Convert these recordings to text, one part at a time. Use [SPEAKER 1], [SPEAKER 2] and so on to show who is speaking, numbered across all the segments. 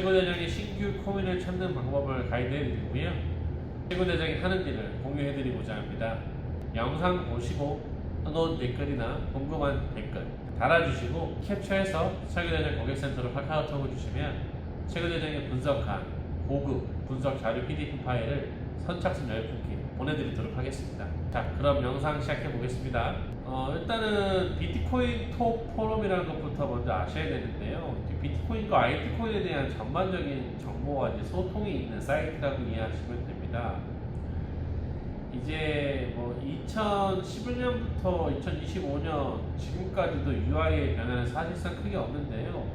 [SPEAKER 1] 최고 대장이 신규 코인을 찾는 방법을 가이드해드리고요. 최고 대장이 하는 일을 공유해드리고자 합니다. 영상 보시고 넣은 댓글이나 궁금한 댓글 달아주시고 캡처해서 최고 대장 고객센터로 카카오톡을 주시면 최고 대장이 분석한 고급 분석 자료 PDF 파일을 선착순 10분께 보내드리도록 하겠습니다. 자, 그럼 영상 시작해 보겠습니다. 일단은 비트코인 톡 포럼이라는 것부터 먼저 아셔야 되는데요. 비트코인과 알트코인에 대한 전반적인 정보와 이제 소통이 있는 사이트라고 이해하시면 됩니다. 이제 뭐 2011년부터 2025년 지금까지도 UI의 변화는 사실상 크게 없는데요.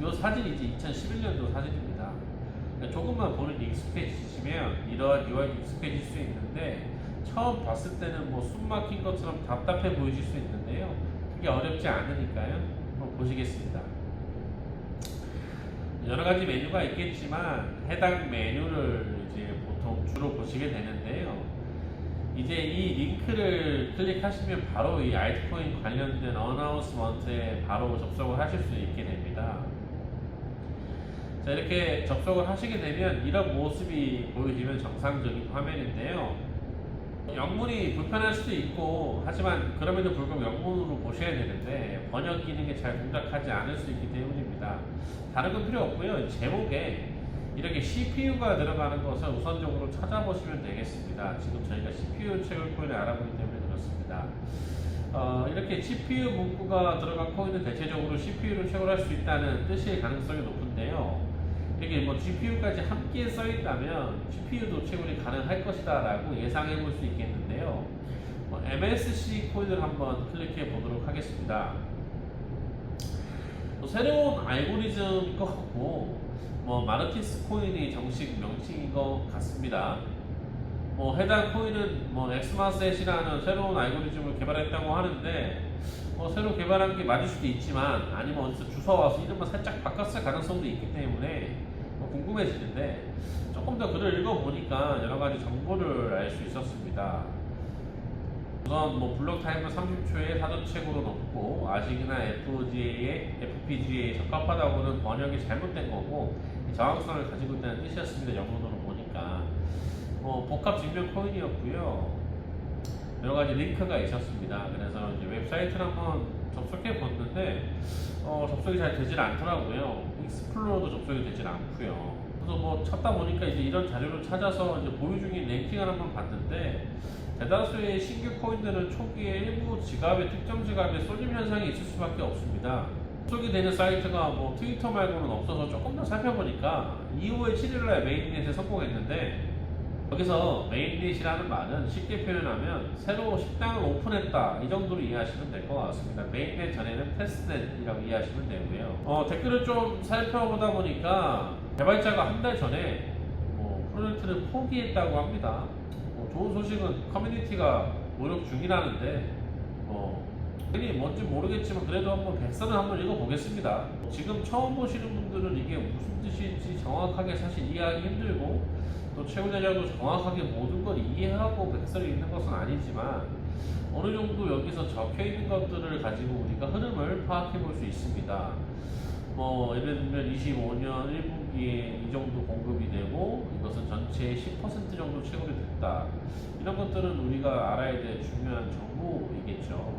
[SPEAKER 1] 이 사진이 이제 2011년도 사진입니다. 그러니까 조금만 보는 게 익숙해지시면 이러한 UI도 익숙해질 수 있는데, 처음 봤을 때는 뭐 숨 막힌 것처럼 답답해 보이실 수 있는데요. 그게 어렵지 않으니까요. 한번 보시겠습니다. 여러 가지 메뉴가 있겠지만 해당 메뉴를 이제 보통 주로 보시게 되는데요. 이제 이 링크를 클릭하시면 바로 이 알트코인 관련된 어나운스먼트에 바로 접속을 하실 수 있게 됩니다. 자, 이렇게 접속을 하시게 되면 이런 모습이 보여지면 정상적인 화면인데요. 영문이 불편할 수도 있고 하지만 그럼에도 불구하고 영문으로 보셔야 되는데 번역 기능이 잘 동작하지 않을 수 있기 때문입니다. 다른 건 필요 없고요. 제목에 이렇게 CPU가 들어가는 것을 우선적으로 찾아보시면 되겠습니다. 지금 저희가 CPU 채굴 코인을 알아보기 때문에 그렇습니다. 이렇게 CPU 문구가 들어간 코인은 대체적으로 CPU를 채굴할 수 있다는 뜻일 가능성이 높은데요. 이게 뭐 GPU까지 함께 써있다면 GPU도 채굴이 가능할 것이다 라고 예상해 볼 수 있겠는데요. MSC 코인을 한번 클릭해 보도록 하겠습니다. 새로운 알고리즘인 것 같고 마르티스 코인이 정식 명칭인 것 같습니다. 해당 코인은 엑스마셋이라는 새로운 알고리즘을 개발했다고 하는데 새로 개발한 게 맞을 수도 있지만 아니면 어디서 주워와서 이름만 살짝 바꿨을 가능성도 있기 때문에 궁금해지는데, 조금 더 글을 읽어보니까 여러가지 정보를 알 수 있었습니다. 우선 블록 타임은 30초에 사전책으로 높고 아식이나 FPGA에 적합하다고는 번역이 잘못된 거고 저항성을 가지고 있다는 뜻이었습니다. 영문으로 보니까 복합 증명 코인이었고요. 여러가지 링크가 있었습니다. 그래서 이제 웹사이트를 한번 접속해 봤는데 접속이 잘 되질 않더라고요. 익스플로러도 접속이 되질 않고요. 그래서 찾다 보니까 이제 이런 자료를 찾아서 이제 보유 중인 랭킹을 한번 봤는데, 대다수의 신규 코인들은 초기에 일부 지갑의 특정 지갑에 쏠림 현상이 있을 수밖에 없습니다. 접속이 되는 사이트가 트위터 말고는 없어서 조금 더 살펴보니까 2월 7일날 메인넷에 성공했는데, 여기서 메인넷이라는 말은 쉽게 표현하면 새로 식당을 오픈했다 이 정도로 이해하시면 될 것 같습니다. 메인넷 전에는 테스트넷이라고 이해하시면 되고요. 댓글을 좀 살펴보다 보니까 개발자가 한 달 전에 프로젝트를 포기했다고 합니다. 좋은 소식은 커뮤니티가 노력 중이라는데 뭔지 모르겠지만 그래도 한번 백서는 한번 읽어보겠습니다. 지금 처음 보시는 분들은 이게 무슨 뜻일지 정확하게 사실 이해하기 힘들고, 또 최고대장도 정확하게 모든 걸 이해하고 백서를 읽는 것은 아니지만 어느 정도 여기서 적혀 있는 것들을 가지고 우리가 흐름을 파악해 볼 수 있습니다. 예를 들면 25년 1분기에 이 정도 공급이 되고 이것은 전체의 10% 정도 채굴이 됐다. 이런 것들은 우리가 알아야 될 중요한 정보이겠죠.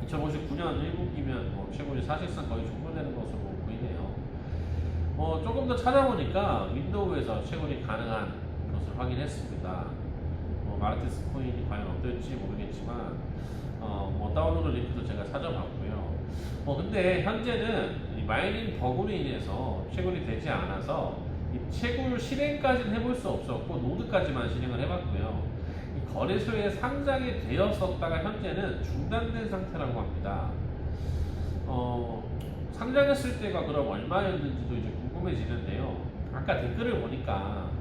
[SPEAKER 1] 2059년 1분기면 채굴이 사실상 거의 종료되는 것으로 보이네요. 조금 더 찾아보니까 윈도우에서 채굴이 가능한 것을 확인했습니다. 마르티스 코인이 과연 어떨지 모르겠지만 다운로드 링크도 제가 찾아봤고요. 근데 현재는 이 마이닝 버그로 인해서 채굴이 되지 않아서 이 채굴 실행까지는 해볼 수 없었고 노드까지만 실행을 해봤고요. 이 거래소에 상장이 되었었다가 현재는 중단된 상태라고 합니다. 상장했을 때가 그럼 얼마였는지도 이제 궁금해지는데요. 아까 댓글을 보니까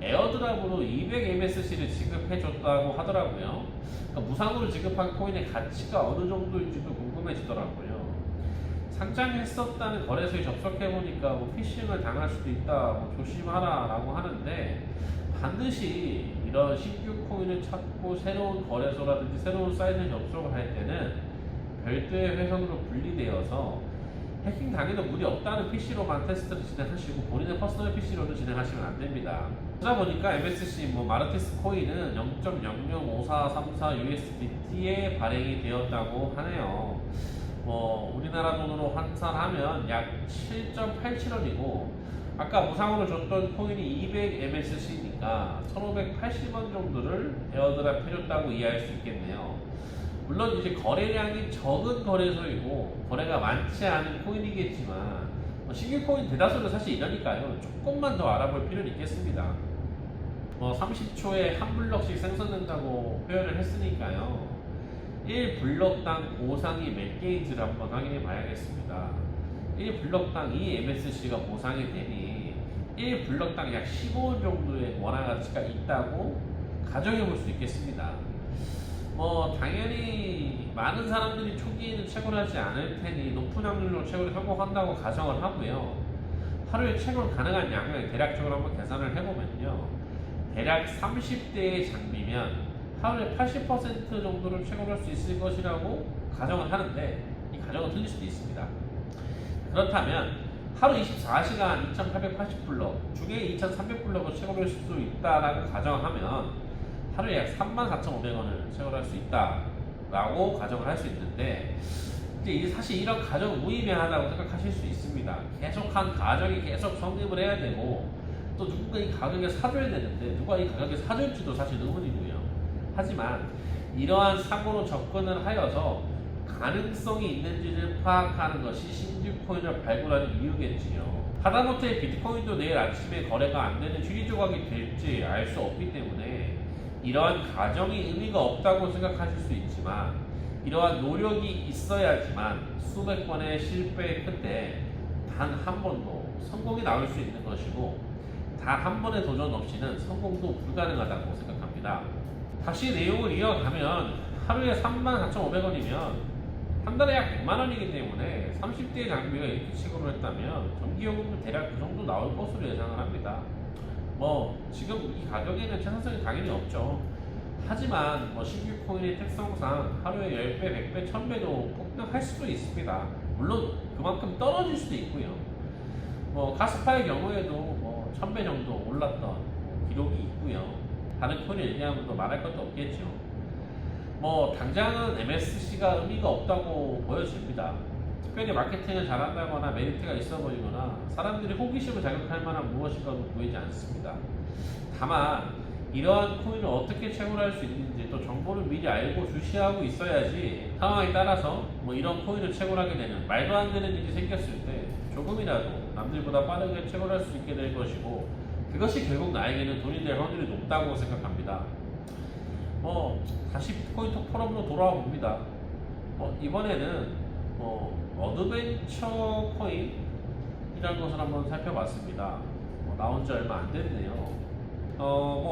[SPEAKER 1] 에어드랍으로 200MSC를 지급해줬다고 하더라고요. 그러니까 무상으로 지급한 코인의 가치가 어느 정도인지도 궁금해지더라고요. 상장했었다는 거래소에 접속해보니까 피싱을 당할 수도 있다, 조심하라 라고 하는데, 반드시 이런 신규 코인을 찾고 새로운 거래소라든지 새로운 사이트에 접속을 할 때는 별도의 회선으로 분리되어서 해킹 당해도 무리 없다는 PC로만 테스트를 진행하시고 본인의 퍼스널 PC로는 진행하시면 안 됩니다. 그러다 보니까 MSC 마르티스 코인은 0.005434 USDT에 발행이 되었다고 하네요. 우리나라 돈으로 환산하면 약 7.87원이고 아까 무상으로 줬던 코인이 200 MSC니까 1580원 정도를 에어드랍 해줬다고 이해할 수 있겠네요. 물론 이제 거래량이 적은 거래소이고 거래가 많지 않은 코인이겠지만 신규 코인 대다수는 사실 이러니까요. 조금만 더 알아볼 필요는 있겠습니다. 30초에 한 블럭씩 생성된다고 표현을 했으니까요. 1블럭당 보상이 몇 개인지를 한번 확인해 봐야겠습니다. 1블럭당 이 MSC가 보상이 되니 1블럭당 약 15원 정도의 원화 가치가 있다고 가정해 볼 수 있겠습니다. 당연히 많은 사람들이 초기에는 채굴하지 않을 테니 높은 확률로 채굴에 성공한다고 가정을 하고요. 하루에 채굴 가능한 양을 대략적으로 한번 계산을 해보면요. 대략 30대의 장비면 하루에 80% 정도를 채굴할 수 있을 것이라고 가정을 하는데 이 가정은 틀릴 수도 있습니다. 그렇다면 하루 24시간 2880블럭 중에 2300블럭을 채굴할 수 있다라고 가정하면 하루에 약 34,500원을 채굴할 수 있다라고 가정을 할 수 있는데 이제 사실 이런 가정은 무의미하다고 생각하실 수 있습니다. 계속한 가정이 계속 성립을 해야 되고 또 누군가 이 가격에 사줘야 되는데 누가 이 가격에 사줄지도 사실 의문이고요. 하지만 이러한 사고로 접근을 하여서 가능성이 있는지를 파악하는 것이 신규 코인을 발굴하는 이유겠지요. 하다못해 비트코인도 내일 아침에 거래가 안 되는 휴지 조각이 될지 알 수 없기 때문에 이러한 가정이 의미가 없다고 생각하실 수 있지만 이러한 노력이 있어야지만 수백 번의 실패의 끝에 단 한 번도 성공이 나올 수 있는 것이고 단 한 번의 도전 없이는 성공도 불가능하다고 생각합니다. 다시 내용을 이어가면 하루에 34,500원이면 한 달에 약 100만원이기 때문에 30대의 장비가 이렇게 취급을 했다면 정기요금은 대략 그 정도 나올 것으로 예상을 합니다. 지금 이 가격에는 최상승이 당연히 없죠. 하지만 신규 코인의 특성상 하루에 10배, 100배, 1000배도 폭등할 수도 있습니다. 물론 그만큼 떨어질 수도 있고요. 가스파의 경우에도 1000배 정도 올랐던 기록이 있고요. 다른 코인을 얘기하면 또 말할 것도 없겠죠. 당장은 MSC가 의미가 없다고 보여집니다. 특별히 마케팅을 잘한다거나 메리트가 있어 보이거나 사람들이 호기심을 자극할 만한 무엇인가도 보이지 않습니다. 다만 이러한 코인을 어떻게 채굴할 수 있는지 또 정보를 미리 알고 주시하고 있어야지 상황에 따라서 이런 코인을 채굴하게 되는 말도 안 되는 일이 생겼을 때 조금이라도 남들보다 빠르게 채굴할 수 있게 될 것이고 그것이 결국 나에게는 돈이 될 확률이 높다고 생각합니다. 다시 비트코인 톡 포럼으로 돌아와 봅니다. 이번에는 어드벤처 코인이라는 것을 한번 살펴봤습니다. 나온 지 얼마 안 됐네요.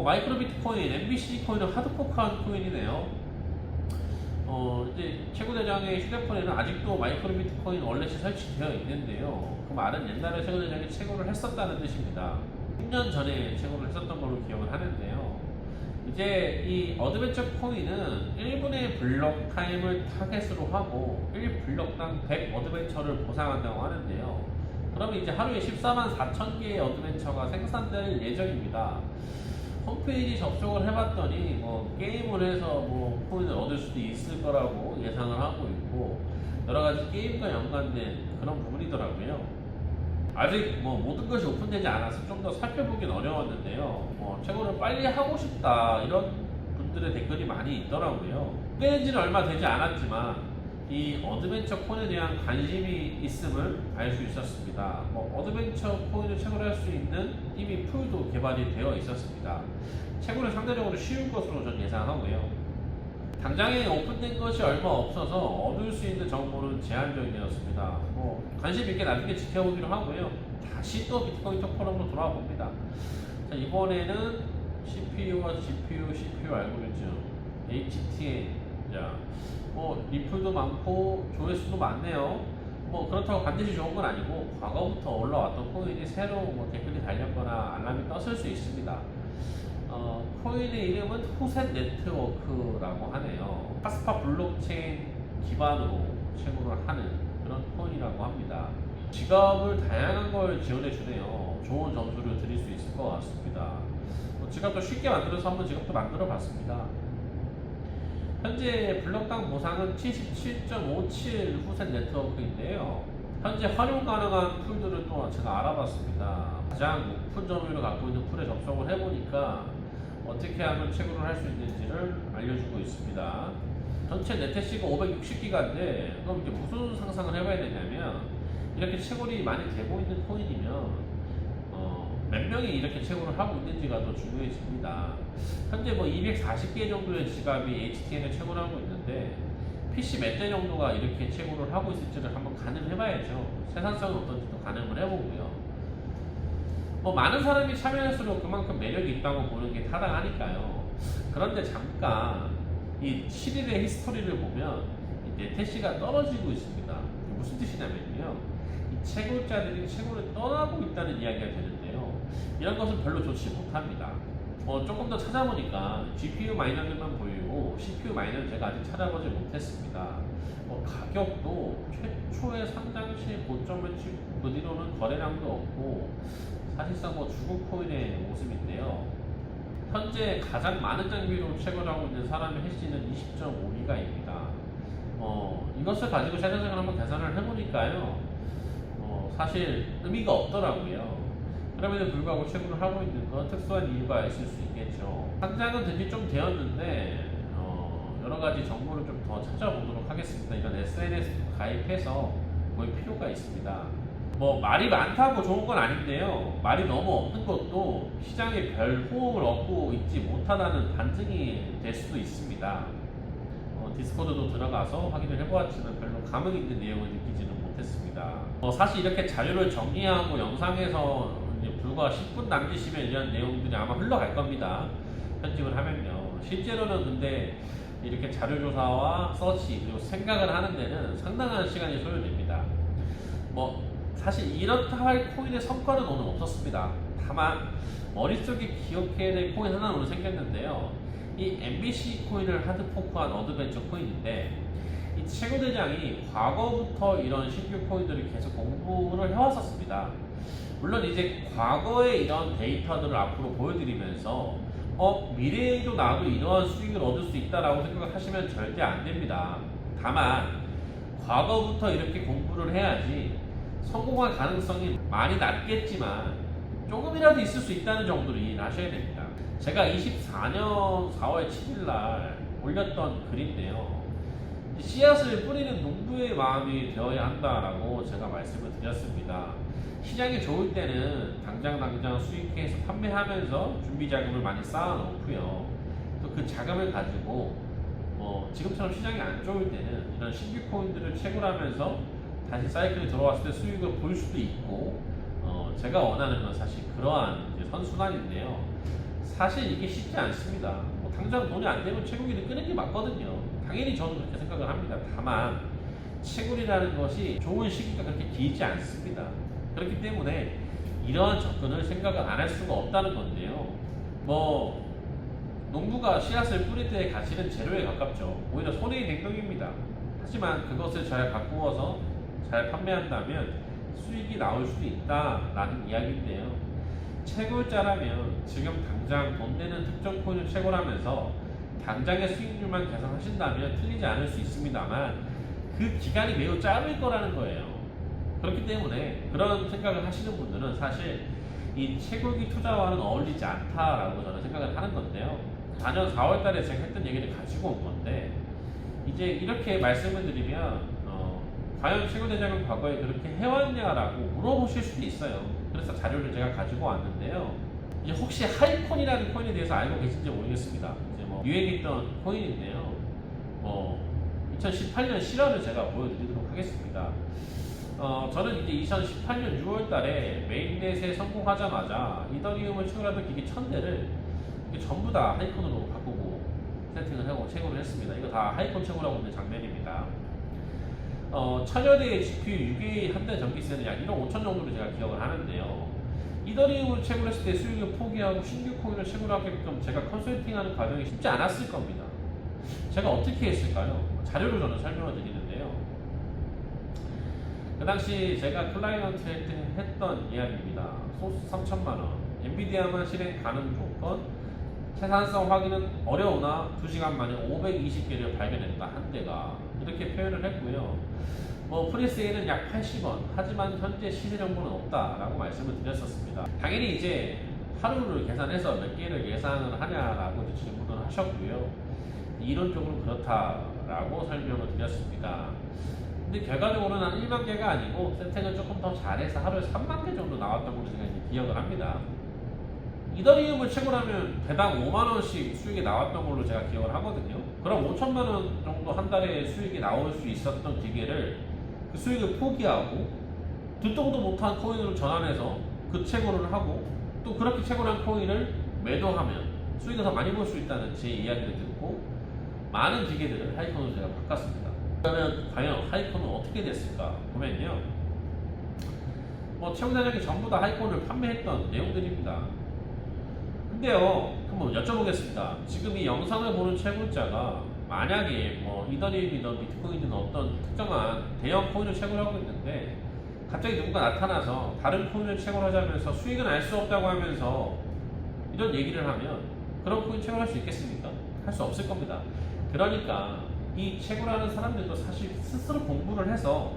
[SPEAKER 1] 마이크로 비트코인, MBC 코인은 하드포크한 코인이네요. 이제 최고대장의 휴대폰에는 아직도 마이크로 비트코인 월렛이 설치되어 있는데요. 그 말은 옛날에 최고대장이 채굴을 했었다는 뜻입니다. 10년 전에 채굴을 했었던 걸로 기억을 하는데요. 이제 이 어드벤처 코인은 1분의 블록 타임을 타겟으로 하고 1블록당 100 어드벤처를 보상한다고 하는데요. 그러면 이제 하루에 14만 4천 개의 어드벤처가 생산될 예정입니다. 홈페이지 접속을 해봤더니 게임을 해서 코인을 얻을 수도 있을 거라고 예상을 하고 있고 여러가지 게임과 연관된 그런 부분이더라고요. 아직 모든 것이 오픈되지 않아서 좀 더 살펴보긴 어려웠는데요. 채굴을 빨리 하고 싶다 이런 분들의 댓글이 많이 있더라고요. 된 지는 얼마 되지 않았지만 이 어드벤처 코인에 대한 관심이 있음을 알 수 있었습니다. 어드벤처 코인을 채굴할 수 있는 이미 풀도 개발이 되어 있었습니다. 채굴은 상대적으로 쉬운 것으로 전 예상하고요. 당장에 오픈된 것이 얼마 없어서 얻을 수 있는 정보는 제한적이었습니다. 관심 있게 나중에 지켜보기로 하고요. 다시 또 비트코인 톡 포럼으로 돌아와 봅니다. 자, 이번에는 CPU와 GPU, CPU 알고리즘, HTN, 리플도 많고 조회수도 많네요. 그렇다고 반드시 좋은 건 아니고 과거부터 올라왔던 코인이 새로 댓글이 달렸거나 알람이 떴을 수 있습니다. 코인의 이름은 후셋 네트워크라고 하네요. 카스파 블록체인 기반으로 채굴을 하는 그런 코인이라고 합니다. 지갑을 다양한 걸 지원해 주네요. 좋은 점수를 드릴 수 있을 것 같습니다. 지갑도 쉽게 만들어서 한번 지갑도 만들어 봤습니다. 현재 블록당 보상은 77.57 후set 네트워크인데요. 현재 활용 가능한 풀들을 또 제가 알아봤습니다. 가장 높은 점유율을 갖고 있는 풀에 접속을 해보니까 어떻게 하면 채굴을 할 수 있는지를 알려주고 있습니다. 전체 네테시가 560기가인데 그럼 이게 무슨 상상을 해봐야 되냐면 이렇게 채굴이 많이 되고 있는 코인이면 몇 명이 이렇게 채굴을 하고 있는지가 더 중요해집니다. 현재 뭐 240개 정도의 지갑이 HTN을 채굴하고 있는데 PC 몇 대 정도가 이렇게 채굴을 하고 있을지를 한번 가늠해봐야죠. 생산성은 어떤지도 가늠을 해보고요. 뭐 많은 사람이 참여할수록 그만큼 매력이 있다고 보는 게 타당하니까요. 그런데 잠깐 이 7일의 히스토리를 보면 이 네테시가 떨어지고 있습니다. 무슨 뜻이냐면요. 이 채굴자들이 채굴을 떠나고 있다는 이야기가 되는데요. 이런 것은 별로 좋지 못합니다. 조금 더 찾아보니까 GPU 마이너들만 보이고 CPU 마이너는 제가 아직 찾아보지 못했습니다. 가격도 최초의 상장 시 고점을 찍고 그 뒤로는 거래량도 없고 사실상 뭐 죽은 코인의 모습인데요. 현재 가장 많은 장비로 채굴하고 있는 사람의 해시는 20.5기가입니다. 이것을 가지고 재생성을 한번 계산을 해보니까요. 사실 의미가 없더라고요. 그럼에도 불구하고 채굴을 하고 있는 건 특수한 이유가 있을 수 있겠죠. 상장은 된지 좀 되었는데 여러 가지 정보를 좀 더 찾아보도록 하겠습니다. 이런 SNS 가입해서 볼 필요가 있습니다. 뭐 말이 많다고 좋은 건 아닌데요. 말이 너무 없는 것도 시장에 별 호응을 얻고 있지 못하다는 반증이 될 수도 있습니다. 디스코드도 들어가서 확인을 해보았지만 별로 감흥 있는 내용을 느끼지는 못했습니다. 사실 이렇게 자료를 정리하고 영상에서 이제 불과 10분 남기시면 이런 내용들이 아마 흘러갈 겁니다. 편집을 하면요. 실제로는 근데 이렇게 자료조사와 서치 그리고 생각을 하는 데는 상당한 시간이 소요됩니다. 사실 이렇다 할 코인의 성과는 오늘 없었습니다. 다만 머릿속에 기억해야 될 코인 하나 오늘 생겼는데요. 이 MBC 코인을 하드포크한 어드벤처 코인인데 이 최고대장이 과거부터 이런 신규 코인들을 계속 공부를 해왔었습니다. 물론 이제 과거의 이런 데이터들을 앞으로 보여드리면서 미래에도 나도 이러한 수익을 얻을 수 있다라고 생각을 하시면 절대 안 됩니다. 다만 과거부터 이렇게 공부를 해야지 성공할 가능성이 많이 낮겠지만 조금이라도 있을 수 있다는 정도로 이해를 하셔야 됩니다. 제가 24년 4월 7일 올렸던 글인데요. 씨앗을 뿌리는 농부의 마음이 되어야 한다라고 제가 말씀을 드렸습니다. 시장이 좋을 때는 당장 수익해서 판매하면서 준비 자금을 많이 쌓아 놓고요. 또 그 자금을 가지고 지금처럼 시장이 안 좋을 때는 이런 신규 코인들을 채굴하면서 다시 사이클이 들어왔을 때 수익을 볼 수도 있고 제가 원하는 건 사실 그러한 이제 선순환인데요. 사실 이게 쉽지 않습니다. 당장 돈이 안 되면 채굴기를 끄는 게 맞거든요. 당연히 저도 그렇게 생각을 합니다. 다만 채굴이라는 것이 좋은 시기가 그렇게 길지 않습니다. 그렇기 때문에 이러한 접근을 생각을 안 할 수가 없다는 건데요. 농부가 씨앗을 뿌릴 때의 가치는 제로에 가깝죠. 오히려 손해의 행동입니다. 하지만 그것을 잘 가꾸어서 잘 판매한다면 수익이 나올 수도 있다라는 이야기인데요. 채굴자라면 지금 당장 돈 되는 특정 코인을 채굴하면서 당장의 수익률만 계산하신다면 틀리지 않을 수 있습니다만 그 기간이 매우 짧을 거라는 거예요. 그렇기 때문에 그런 생각을 하시는 분들은 사실 이 채굴기 투자와는 어울리지 않다라고 저는 생각을 하는 건데요. 작년 4월 달에 제가 했던 얘기를 가지고 온 건데 이제 이렇게 말씀을 드리면 과연 채굴대장은 과거에 그렇게 해왔냐라고 물어보실 수도 있어요. 그래서 자료를 제가 가지고 왔는데요. 이제 혹시 하이콘이라는 코인에 대해서 알고 계신지 모르겠습니다. 이제 유행했던 코인인데요. 2018년 실화를 제가 보여드리도록 하겠습니다. 저는 이제 2018년 6월 달에 메인넷에 성공하자마자 이더리움을 채굴하던 기기 1000대를 전부 다 하이콘으로 바꾸고 세팅을 하고 채굴을 했습니다. 이거 다 하이콘 채굴하고 있는 장면입니다. 1000여 대의 GPU 6A 한 대 전기세는 약 1억 5천 정도로 제가 기억을 하는데요. 이더리움을 채굴했을 때 수익을 포기하고 신규 코인을 채굴하게끔 제가 컨설팅하는 과정이 쉽지 않았을 겁니다. 제가 어떻게 했을까요? 자료로 저는 설명을 드리는데요. 그 당시 제가 클라이언트한테 했던 이야기입니다. 소스 3천만 원, 엔비디아만 실행 가능 조건, 생산성 확인은 어려우나 2시간 만에 520개를 발견했다 한 대가, 이렇게 표현을 했고요. 뭐 프리세일은 약 80원, 하지만 현재 시세 정보는 없다라고 말씀을 드렸었습니다. 당연히 이제 하루를 계산해서 몇 개를 예상을 하냐라고 질문을 하셨고요. 이론적으로 그렇다라고 설명을 드렸습니다. 근데 결과적으로는 한 1만 개가 아니고 세팅을 조금 더 잘해서 하루에 3만 개 정도 나왔던 걸로 제가 이제 기억을 합니다. 이더리움을 채굴하면 배당 5만원씩 수익이 나왔던 걸로 제가 기억을 하거든요. 그럼 5천만원 정도 한 달에 수익이 나올 수 있었던 기계를 그 수익을 포기하고 듣도보도 못한 코인으로 전환해서 그 채굴을 하고 또 그렇게 채굴한 코인을 매도하면 수익을 더 많이 볼 수 있다는 제 이야기를 듣고 많은 기계들을 하이콘으로 제가 바꿨습니다. 그러면 과연 하이콘은 어떻게 됐을까 보면요, 뭐 채굴자력이 전부 다 하이콘을 판매했던 내용들입니다. 근데요, 한번 여쭤보겠습니다. 지금 이 영상을 보는 채굴자가 만약에 뭐 이더리움이든 비트코인이든 어떤 특정한 대형 코인을 채굴하고 있는데 갑자기 누군가 나타나서 다른 코인을 채굴하자면서 수익은 알 수 없다고 하면서 이런 얘기를 하면 그런 코인 채굴할 수 있겠습니까? 할 수 없을 겁니다. 그러니까 이 채굴하는 사람들도 사실 스스로 공부를 해서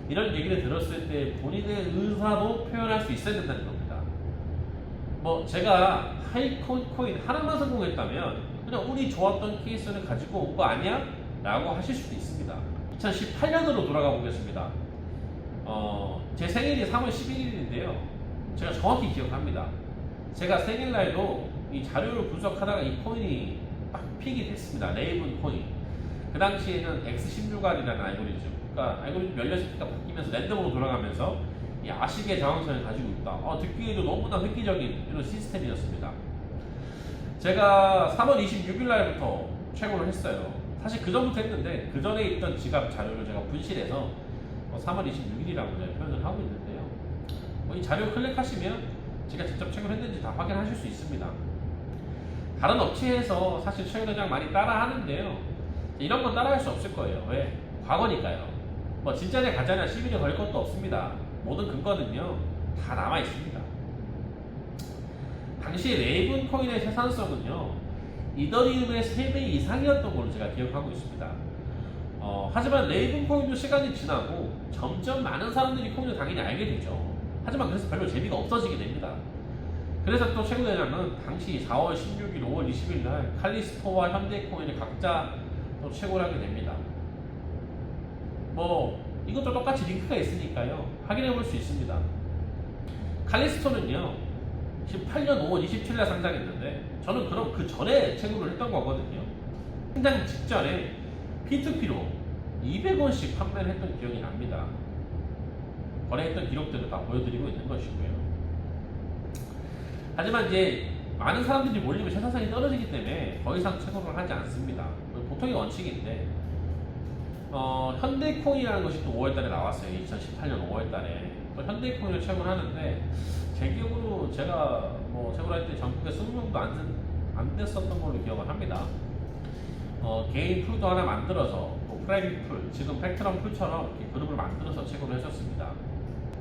[SPEAKER 1] 이런 얘기를 들었을 때 본인의 의사도 표현할 수 있어야 된다는 겁니다. 뭐 제가 하이콘 코인 하나만 성공했다면 그냥 운이 좋았던 케이스를 가지고 온 거 아니야? 라고 하실 수도 있습니다. 2018년으로 돌아가 보겠습니다. 제 생일이 3월 11일인데요. 제가 정확히 기억합니다. 제가 생일날도 이 자료를 분석하다가 이 코인이 딱 픽이 됐습니다. 레이븐 코인. 그 당시에는 X16R이라는 알고리즘, 그러니까 알고리즘 열렸을 때가 바뀌면서 랜덤으로 돌아가면서 이 아식의 저항성을 가지고 있다. 듣기에도 너무나 획기적인 이런 시스템이었습니다. 제가 3월 26일 날부터 채굴을 했어요. 사실 그 전부터 했는데 그 전에 있던 지갑 자료를 제가 분실해서 3월 26일이라고 제가 표현을 하고 있는데요. 이 자료 클릭하시면 제가 직접 채굴했는지 다 확인하실 수 있습니다. 다른 업체에서 사실 채굴 대장 많이 따라 하는데요. 이런 건 따라 할 수 없을 거예요. 왜? 과거니까요. 뭐 진짜냐 가짜냐 시비를 걸 것도 없습니다. 모든 근거는요 다 남아 있습니다. 당시 레이븐 코인의 생산성은요 이더리움의 3배 이상이었던 걸로 제가 기억하고 있습니다. 하지만 레이븐 코인도 시간이 지나고 점점 많은 사람들이 코인을 당연히 알게 되죠. 하지만 그래서 별로 재미가 없어지게 됩니다. 그래서 또 채굴 대장은 당시 4월 16일, 5월 20일 날 칼리스토와 현대코인을 각자 또 채굴을 하게 됩니다. 뭐 이것도 똑같이 링크가 있으니까요 확인해 볼 수 있습니다. 칼리스토는요 18년 5월 27일 날 상장했는데 저는 그럼 그 전에 채굴을 했던 거거든요. 상장 직전에 P2P로 200원씩 판매를 했던 기억이 납니다. 거래했던 기록들을 다 보여드리고 있는 것이고요. 하지만 이제 많은 사람들이 몰리면 생산성이 떨어지기 때문에 더 이상 채굴을 하지 않습니다. 보통의 원칙인데 현대코인이라는 것이 또 5월달에 나왔어요. 2018년 5월달에 또 현대코인을 채굴하는데 제 기억으로 제가 뭐 채굴할 때 전국에 20명도 안 됐었던 걸로 기억을 합니다. 개인 풀도 하나 만들어서 또 프라이빗 풀, 지금 팩트럼 풀처럼 이렇게 그룹을 만들어서 채굴을 했었습니다.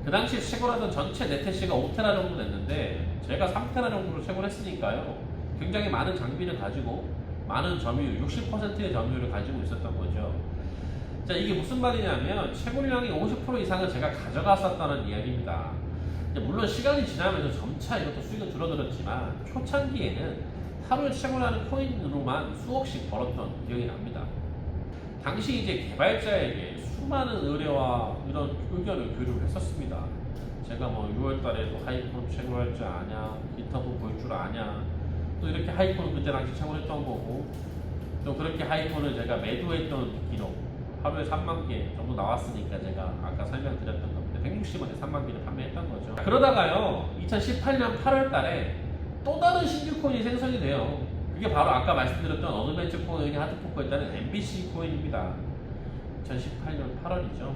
[SPEAKER 1] 그 당시 채굴하던 전체 네트시가 5테라 정도 됐는데 제가 3테라 정도로 채굴했으니까요 굉장히 많은 장비를 가지고 많은 점유율, 60%의 점유율을 가지고 있었던 거죠. 자, 이게 무슨 말이냐면 채굴량이 50% 이상을 제가 가져갔었다는 이야기입니다. 물론 시간이 지나면서 점차 이것도 수익은 줄어들었지만 초창기에는 하루에 채굴하는 코인으로만 수억씩 벌었던 기억이 납니다. 당시 이제 개발자에게 수많은 의뢰와 이런 의견을 교류를 했었습니다. 제가 뭐 6월달에도 하이콘 채굴할 줄 아냐, 기타브 볼 줄 아냐, 또 이렇게 하이콘을 그때 당시 채굴했던 거고, 또 그렇게 하이콘을 제가 매도했던 기록, 하루에 3만 개 정도 나왔으니까 제가 아까 설명드렸던 겁니다. 160원에 3만 개를 판매했던 거죠. 그러다가요 2018년 8월 달에 또 다른 신규 코인이 생성이 돼요. 그게 바로 아까 말씀드렸던 어드벤처 코인이 하드포크였다는 MBC 코인입니다. 2018년 8월이죠.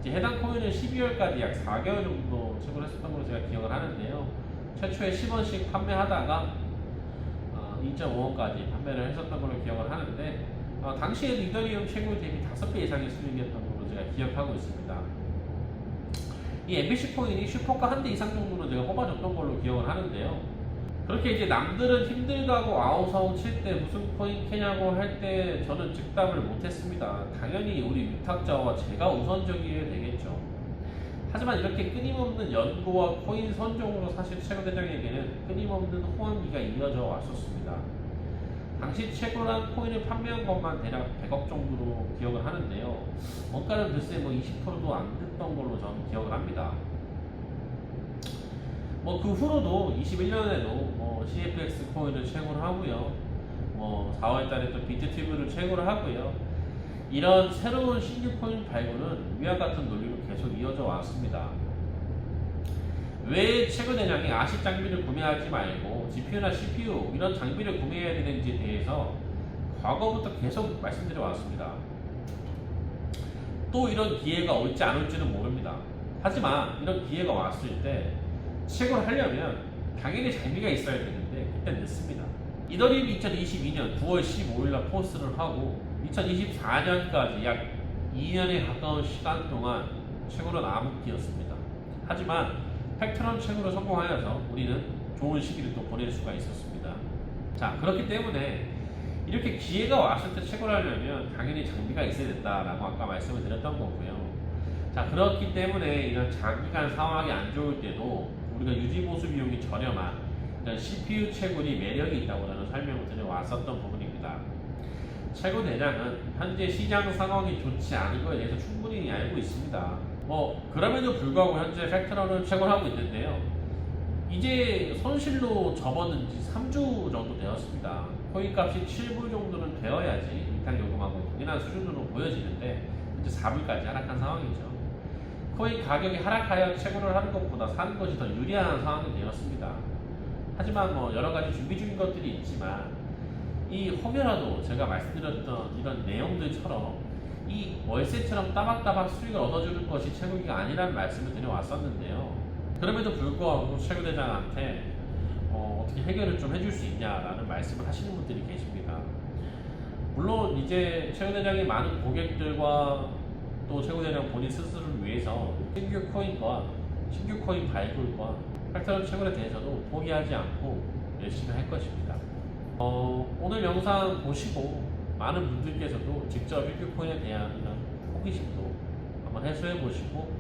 [SPEAKER 1] 이제 해당 코인은 12월까지 약 4개월 정도 채굴 했었던 걸로 제가 기억을 하는데요. 최초에 10원씩 판매하다가 2.5원까지 판매를 했었던 걸로 기억을 하는데 당시에도 이더리움 채굴 대비 5배 이상의 수익이었던 걸로 제가 기억하고 있습니다. 이 MBC 코인이 슈퍼가 한 대 이상 정도는 제가 뽑아줬던 걸로 기억을 하는데요. 그렇게 이제 남들은 힘들다고 아우성우 칠 때 무슨 코인 캐냐고 할 때 저는 즉답을 못했습니다. 당연히 우리 유탁자와 제가 우선적이어야 되겠죠. 하지만 이렇게 끊임없는 연구와 코인 선종으로 사실 최고 대장에게는 끊임없는 호황기가 이어져 왔었습니다. 당시 최고란 코인을 판매한 것만 대략 100억 정도로 기억을 하는데요. 원가는 글쎄 뭐 20%도 안 됐던 걸로 저는 기억을 합니다. 뭐 그 후로도 21년에도 뭐 CFX 코인을 채굴을 하고요. 뭐 4월달에 또 비트튜브를 채굴을 하고요. 이런 새로운 신규 코인 발굴은 위와 같은 논리로 계속 이어져 왔습니다. 왜 최고 대장이 아식 장비를 구매하지 말고 GPU나 CPU 이런 장비를 구매해야 되는지에 대해서 과거부터 계속 말씀드려 왔습니다. 또 이런 기회가 올지 안 올지는 모릅니다. 하지만 이런 기회가 왔을 때 채굴을 하려면 당연히 장비가 있어야 되는데 그때 늦습니다. 이더리움이 2022년 9월 15일날 포스를 하고 2024년까지 약 2년에 가까운 시간 동안 채굴은 암흑기였습니다. 하지만 팩트런 채굴을 성공하여서 우리는 좋은 시기를 또 보낼 수가 있었습니다. 자, 그렇기 때문에 이렇게 기회가 왔을 때 채굴하려면 당연히 장비가 있어야 된다라고 아까 말씀을 드렸던 거고요. 자, 그렇기 때문에 이런 장기간 상황이 안 좋을 때도 우리가 유지보수 비용이 저렴한 CPU 채굴이 매력이 있다고 저는 설명을 드려왔었던 부분입니다. 채굴 대장은 현재 시장 상황이 좋지 않은 것에 대해서 충분히 알고 있습니다. 뭐 그럼에도 불구하고 현재 팩트런을 채굴하고 있는데요. 이제 손실로 접어든 지 3주 정도 되었습니다. 코인 값이 7불 정도는 되어야지 위탁 요금하고 동일한 수준으로 보여지는데 현재 4불까지 하락한 상황이죠. 코인 가격이 하락하여 채굴을 하는 것보다 사는 것이 더 유리한 상황이 되었습니다. 하지만 뭐 여러 가지 준비 중인 것들이 있지만 이 혹여라도 제가 말씀드렸던 이런 내용들처럼 이 월세처럼 따박따박 수익을 얻어주는 것이 채굴기가 아니라는 말씀을 드려왔었는데요. 그럼에도 불구하고 채굴대장한테 어떻게 해결을 좀 해줄 수 있냐라는 말씀을 하시는 분들이 계십니다. 물론 이제 채굴대장이 많은 고객들과 또 채굴대장 본인 스스로를 위해서 신규 코인과 신규 코인 발굴과 팩트런 채굴에 대해서도 포기하지 않고 열심히 할 것입니다. 오늘 영상 보시고 많은 분들께서도 직접 신규 코인에 대한 이런 호기심도 한번 해소해 보시고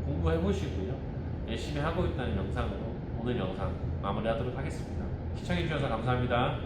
[SPEAKER 1] 공부해 보시고요. 열심히 하고 있다는 영상으로 오늘 영상 마무리하도록 하겠습니다. 시청해 주셔서 감사합니다.